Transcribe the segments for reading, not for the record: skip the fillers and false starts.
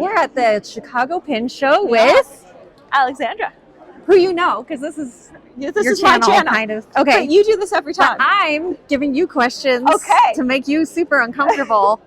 We're at the Chicago Pin Show Yes. with Alexandra. who you know, because this is This your is channel, my channel. kind of. Okay. But you do this every time. But I'm giving you questions Okay. to make you super uncomfortable.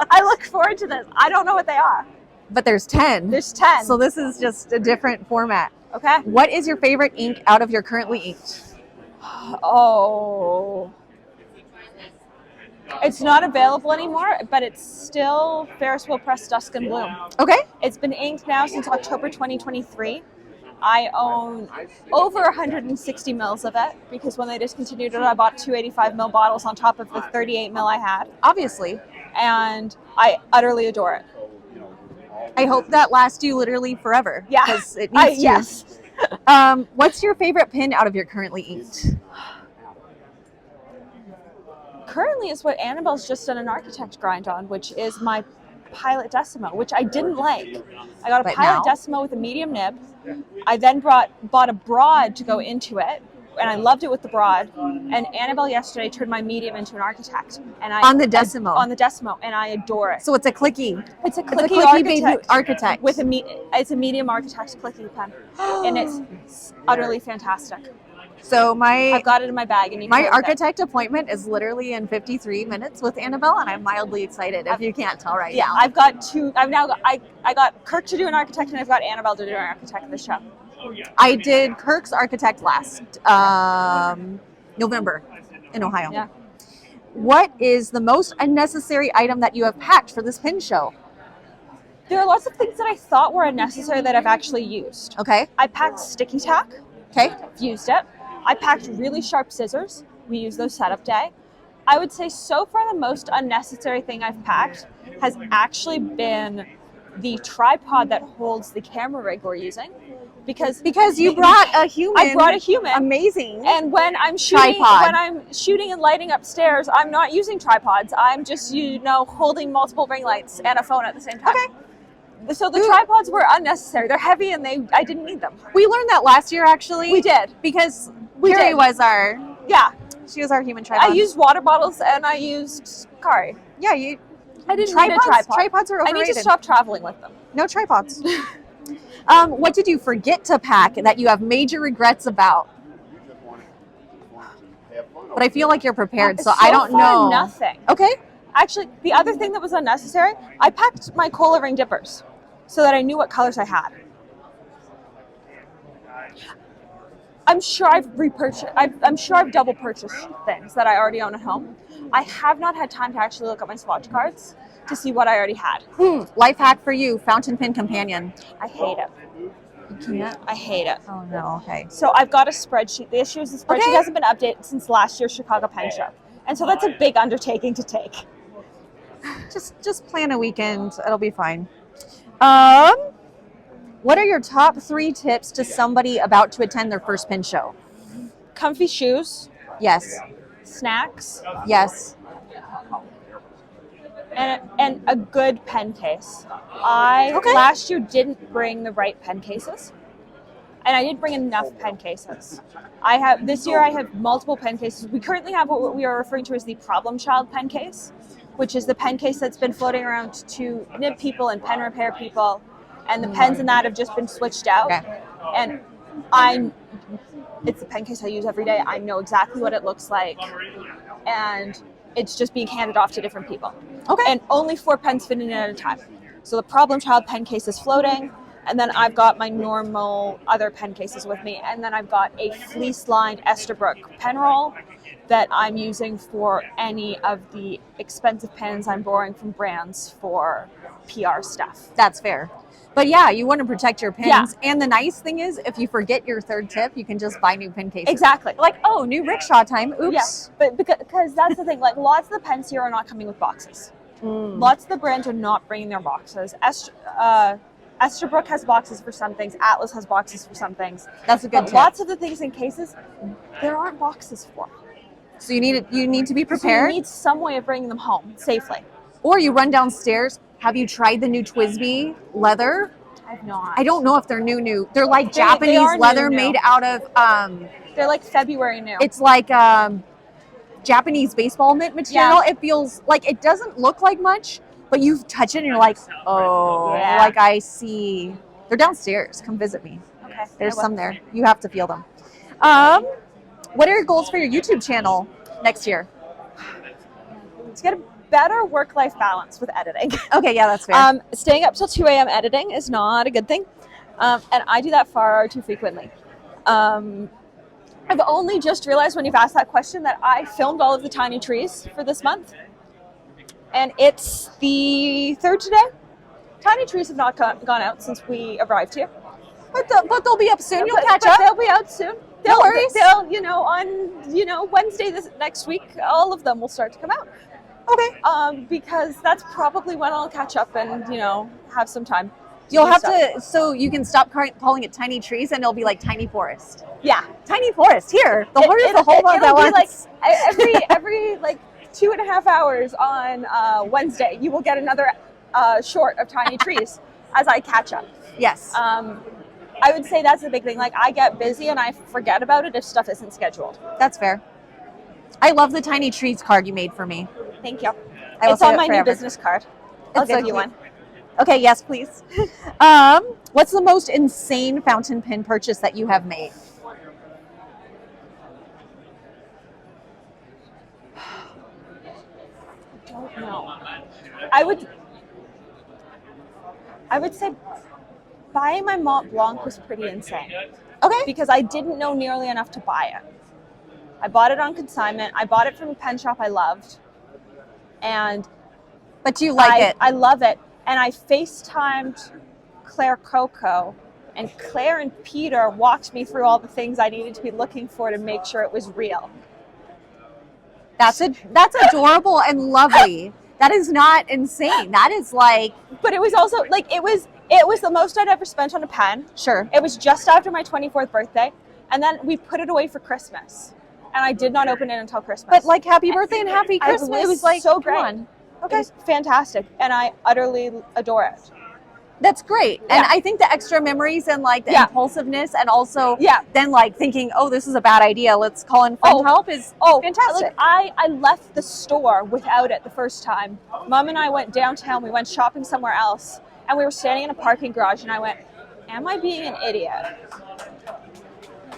I look forward to this. I don't know what they are. But there's 10. There's 10. So this is just a different format. Okay. What is your favorite ink out of your currently inked? Oh. It's not available anymore, but it's still Ferris Wheel Press Dusk and Bloom. Okay. It's been inked now since October 2023. I own over 160 mils of it because when they discontinued it, I bought 285 mil bottles on top of the 38 mil I had. Obviously. And I utterly adore it. I hope that lasts you literally forever. Yeah. Because it needs to. Yes. What's your favorite pin out of your currently inked? Currently is what Annabelle's just done an architect grind on, which is my Pilot Decimo, which I didn't like. I got a But Pilot now? Decimo with a medium nib. I then bought a broad to go into it, and I loved it with the broad. And Annabelle yesterday turned my medium into an architect. And On the Decimo? On the Decimo, and I adore it. So it's a clicky. It's a It's a clicky clicky baby architect. architect. With it's a medium architect clicky pen, and it's utterly fantastic. So I've got it in my bag, and you can my play with it. architect appointment is literally in 53 minutes with Annabelle, and I'm mildly excited if you can't tell right Yeah, now. I've got two. I got Kirk to do an architect, and I've got Annabelle to do an architect this show. I did Kirk's architect last November in Ohio. Yeah. What is the most unnecessary item that you have packed for this pin show? There are lots of things that I thought were unnecessary that I've actually used. Okay. I packed sticky tack. Okay. I've used it. I packed really sharp scissors. We use those setup day. I would say so far the most unnecessary thing I've packed has actually been the tripod that holds the camera rig we're using. Because you brought a human. I brought a human. Amazing. And when I'm shooting, Tripod. and lighting upstairs, I'm not using tripods. I'm just, holding multiple ring lights and a phone at the same time. Okay. So the tripods were unnecessary. They're heavy and I didn't need them. We learned that last year, actually. We did. Because We Carrie did. was our, Yeah. she was our human tripod. I used water bottles and I used Kari. Yeah, I didn't need a tripod. Tripods are I overrated. need to stop traveling with them. No tripods. What did you forget to pack that you have major regrets about? But I feel like you're prepared, so I don't know. Nothing. Okay. Actually, the other thing that was unnecessary, I packed my cola ring dippers so that I knew what colors I had. I'm sure I'm sure I've double purchased things that I already own at home. I have not had time to actually look at my swatch cards to see what I already had. Life hack for you, fountain pen companion. I hate it. You can't? I hate it. Oh no, okay. So I've got a spreadsheet. The issue is the spreadsheet Okay. hasn't been updated since last year's Chicago Pen Show. And so that's a big undertaking to take. Just plan a weekend. It'll be fine. What are your top 3 tips to somebody about to attend their first pin show? Comfy shoes, Yes. snacks, Yes. and a good pen case. I last year didn't bring the right pen cases, and I didn't bring enough pen cases. This year I have multiple pen cases. We currently have what we are referring to as the problem child pen case, which is the pen case that's been floating around to nib people and pen repair people, and the pens in that have just been switched out. Okay. And it's the pen case I use every day. I know exactly what it looks like, and it's just being handed off to different people. Okay. And only 4 pens fit in it at a time. So the problem child pen case is floating, and then I've got my normal other pen cases with me, and then I've got a fleece-lined Esterbrook pen roll that I'm using for any of the expensive pens I'm borrowing from brands for PR stuff. That's fair. But yeah, you want to protect your pins. Yeah. And the nice thing is, if you forget your 3rd tip, you can just buy new pin cases. Exactly. Like, oh, new rickshaw time. Oops. Yeah, but because that's the thing. Like, lots of the pens here are not coming with boxes. Lots of the brands are not bringing their boxes. Esterbrook has boxes for some things. Atlas has boxes for some things. That's a good But tip. lots of the things in cases, there aren't boxes for. So you need to be So prepared. you need some way of bringing them home safely. Or you run downstairs. Have you tried the new Twisby leather? I've not. I don't know if they're new. They're like They Japanese are leather new. made out of They're like February new. it's like Japanese baseball mitt material. Yeah. It feels like it doesn't look like much, But you touch it and you're like, oh, Yeah. like I see. They're downstairs. Come visit me. Okay. There's I will. some there. You have to feel them. What are your goals for your YouTube channel next year? To get a better work-life balance with editing. Okay, yeah, that's fair. Staying up till 2 a.m. editing is not a good thing. And I do that far too frequently. I've only just realized when you've asked that question that I filmed all of the tiny trees for this month. And it's the third today. Tiny trees have not gone out since we arrived here. But they'll be up soon. You'll But catch up. They'll be out soon. No worries. They'll, on Wednesday this next week, all of them will start to come out. Okay. Because that's probably when I'll catch up and, have some time. You'll do have stuff. to, so you can stop calling it tiny trees and it'll be like tiny forest. Yeah. Tiny forest, here. The whole month it'll at be like once. every like 2.5 hours on Wednesday, you will get another short of tiny trees as I catch up. Yes. I would say that's the big thing. Like, I get busy and I forget about it if stuff isn't scheduled. That's fair. I love the tiny trees card you made for me. Thank you. I will It's save on it my new forever. business card. I'll It's so give you cute. one. Okay, yes, please. What's the most insane fountain pen purchase that you have made? I don't know. I would say buying my Mont Blanc was pretty insane. Okay. Because I didn't know nearly enough to buy it. I bought it on consignment. I bought it from a pen shop I loved. And But you like it. I love it. And I FaceTimed Claire Coco, and Claire and Peter walked me through all the things I needed to be looking for to make sure it was real. That's adorable and lovely. That is not insane. That is like, But it was also like it was the most I'd ever spent on a pen. sure. It was just after my 24th birthday, and then we put it away for Christmas. And I did not open it until Christmas. But like happy birthday and happy I- Christmas. it was like, so come great. on. It Okay. was fantastic, and I utterly adore it. That's great. And Yeah. I think the extra memories and like the Yeah. impulsiveness and also Yeah. then like thinking, oh, this is a bad idea. Let's call in friend help is fantastic. Like I left the store without it the first time. Mom and I went downtown. We went shopping somewhere else, and we were standing in a parking garage, and I went, "Am I being an idiot?"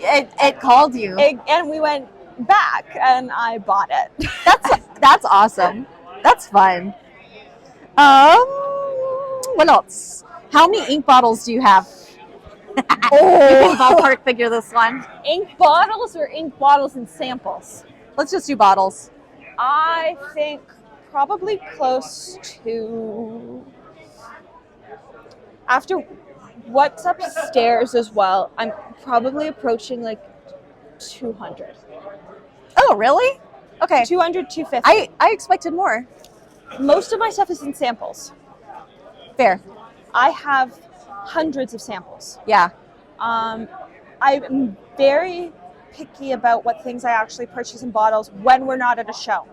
It called you. And we went back, and I bought it. That's awesome. That's fun. What else? How many ink bottles do you have? You can ballpark figure this one. Ink bottles or ink bottles and samples? Let's just do bottles. I think probably close to, after what's upstairs as well, I'm probably approaching like 200. Oh, really? Okay. 200, 250. I expected more. Most of my stuff is in samples. Fair. I have hundreds of samples. Yeah. I'm very picky about what things I actually purchase in bottles when we're not at a show.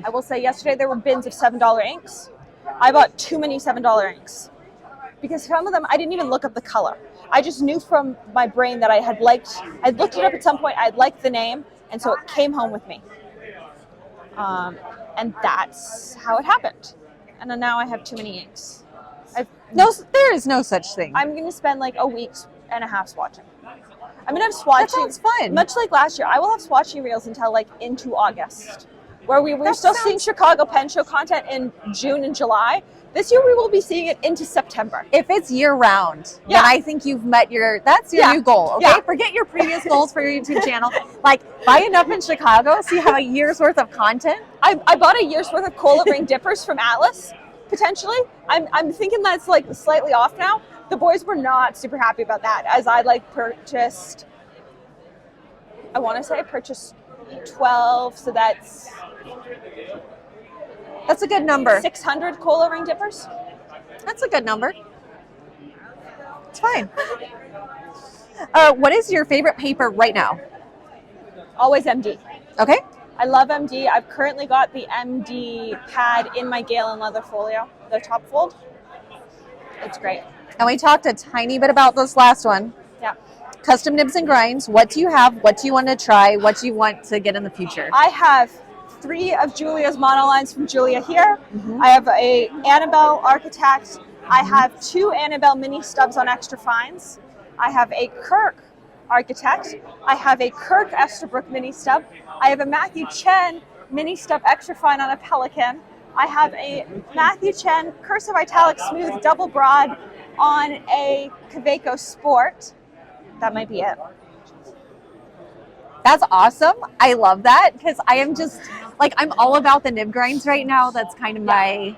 I will say yesterday there were bins of $7 inks. I bought too many $7 inks because some of them I didn't even look up the color. I just knew from my brain that I'd looked it up at some point, I'd liked the name, and so it came home with me. And that's how it happened. And then now I have too many inks. There is no such thing. I'm going to spend like a week and a half swatching. I'm going to have swatching. That sounds fun. Much like last year, I will have swatching reels until like into August, where we're That still sounds- seeing Chicago Pen Show content in June and July. This year we will be seeing it into September. If it's year round, Yeah. then I think you've met that's your Yeah. new goal. Okay. Yeah. Forget your previous goals for your YouTube channel. Like buy enough in Chicago so you have a year's worth of content. I bought a year's worth of cola ring dippers from Atlas, potentially. I'm thinking that's like slightly off now. The boys were not super happy about that, as I purchased, I want to say I purchased 12, so that's That's a good number. 600 cola ring dippers. That's a good number. It's fine. What is your favorite paper right now? Always MD. Okay. I love MD. I've currently got the MD pad in my Galen leather folio, the top fold. It's great. And we talked a tiny bit about this last one. Yeah. Custom nibs and grinds. What do you have? What do you want to try? What do you want to get in the future? I have 3 of Julia's monolines from Julia here. Mm-hmm. I have a Annabelle Architect. I have 2 Annabelle mini stubs on extra fines. I have a Kirk Architect. I have a Kirk Esterbrook mini stub. I have a Matthew Chen mini stub extra fine on a Pelican. I have a Matthew Chen cursive italic smooth double broad on a Kaweco Sport. That might be it. That's awesome. I love that because I am just like, I'm all about the nib grinds right now. That's kind of my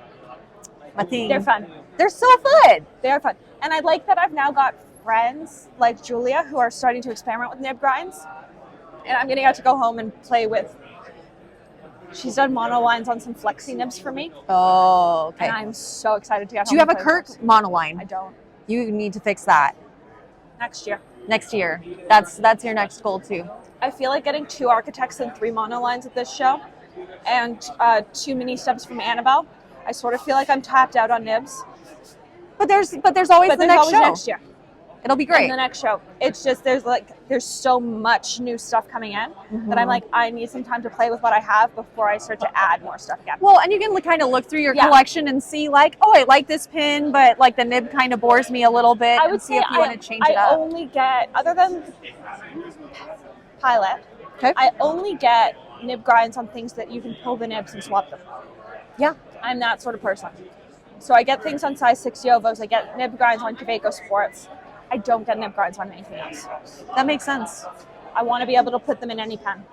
thing. They're fun. They're so fun. They're fun. And I like that I've now got friends like Julia who are starting to experiment with nib grinds. And I'm getting out to go home and play with. She's done monolines on some flexi nibs for me. Oh, okay. And I'm so excited to get home. Do you have a and play Kirk with those. monoline? I don't. You need to fix that Next year. next year. That's your next goal too. I feel like getting 2 architects and 3 monolines at this show and 2 mini stubs from Annabelle. I sort of feel like I'm tapped out on nibs. But there's always the next show. Next year. It'll be great. And the next show. It's just there's so much new stuff coming in that I'm like, I need some time to play with what I have before I start to add more stuff again. Well, and you can kind of look through your collection and see like, oh, I like this pin, but like the nib kind of bores me a little bit. I would see say if you want to change it I up. only get, other than Pilot, Okay. I only get nib grinds on things that you can pull the nibs and swap them. Yeah. I'm that sort of person. So I get things on size 6 Yovos. I get nib grinds on Kaweco Sports. I don't get nib grinds on anything else. That makes sense. I want to be able to put them in any pen.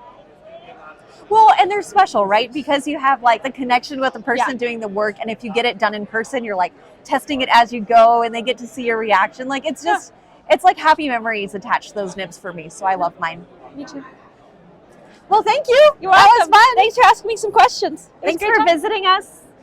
Well, and they're special, right? Because you have like the connection with the person Yeah. doing the work, and if you get it done in person, you're like testing it as you go, and they get to see your reaction. Like it's just, it's like happy memories attached to those nibs for me. So I love mine. Me too. Well, thank you. You're That welcome. was fun. Thanks for asking me some questions. It was Thanks a great for time. visiting us.